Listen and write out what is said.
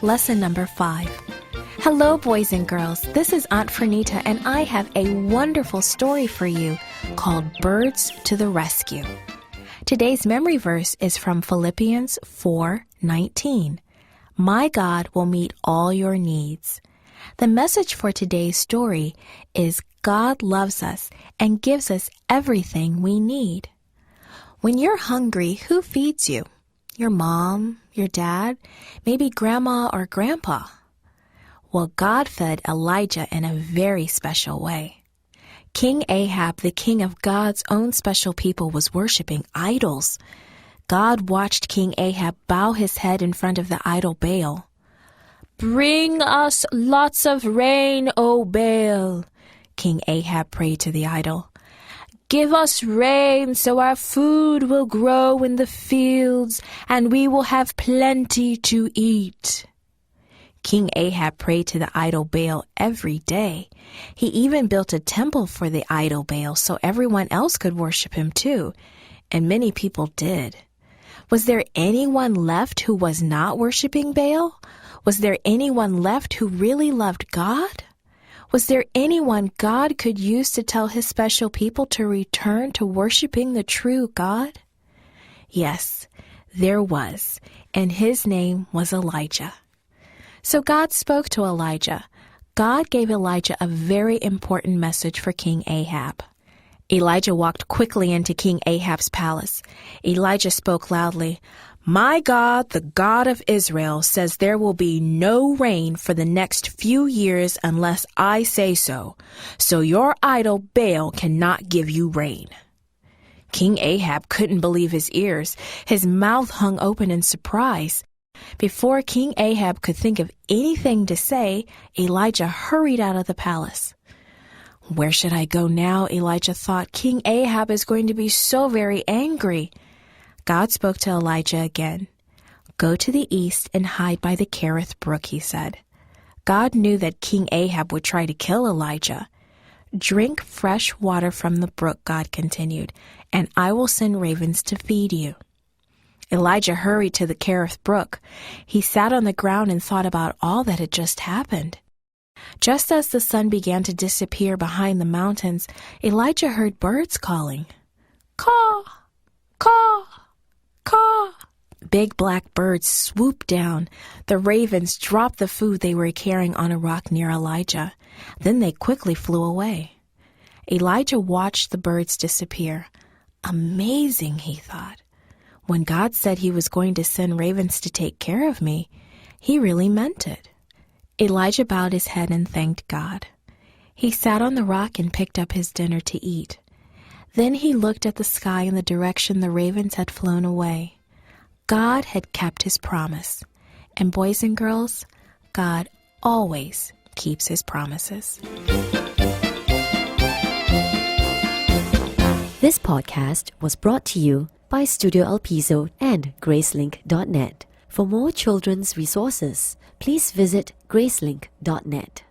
Lesson number 5. Hello, boys and girls. This is Aunt Fernita, and I have a wonderful story for you called Birds to the Rescue. Today's memory verse is from Philippians 4:19. My God will meet all your needs. The message for today's story is God loves us and gives us everything we need. When you're hungry, who feeds you? Your mom, your dad, maybe grandma or grandpa. Well, God fed Elijah in a very special way. King Ahab, the king of God's own special people, was worshiping idols. God watched King Ahab bow his head in front of the idol Baal. Bring us lots of rain, O Baal, King Ahab prayed to the idol. Give us rain so our food will grow in the fields and we will have plenty to eat. King Ahab prayed to the idol Baal every day. He even built a temple for the idol Baal so everyone else could worship him too, and many people did. Was there anyone left who was not worshiping Baal? Was there anyone left who really loved God? Was there anyone God could use to tell his special people to return to worshiping the true God? Yes, there was, and his name was Elijah. So God spoke to Elijah. God gave Elijah a very important message for King Ahab. Elijah walked quickly into King Ahab's palace. Elijah spoke loudly, My God, the God of Israel, says there will be no rain for the next few years unless I say so. So your idol Baal cannot give you rain. King Ahab couldn't believe his ears. His mouth hung open in surprise. Before King Ahab could think of anything to say, Elijah hurried out of the palace. Where should I go now? Elijah thought. King Ahab is going to be so very angry. God spoke to Elijah again. Go to the east and hide by the Kerith brook, he said. God knew that King Ahab would try to kill Elijah. Drink fresh water from the brook, God continued, and I will send ravens to feed you. Elijah hurried to the Kerith brook. He sat on the ground and thought about all that had just happened. Just as the sun began to disappear behind the mountains, Elijah heard birds calling. Caw, caw, caw. Big black birds swooped down. The ravens dropped the food they were carrying on a rock near Elijah. Then they quickly flew away. Elijah watched the birds disappear. Amazing, he thought. When God said he was going to send ravens to take care of me, he really meant it. Elijah bowed his head and thanked God. He sat on the rock and picked up his dinner to eat. Then he looked at the sky in the direction the ravens had flown away. God had kept his promise. And boys and girls, God always keeps his promises. This podcast was brought to you by Studio El Piso and Gracelink.net. For more children's resources, please visit Gracelink.net.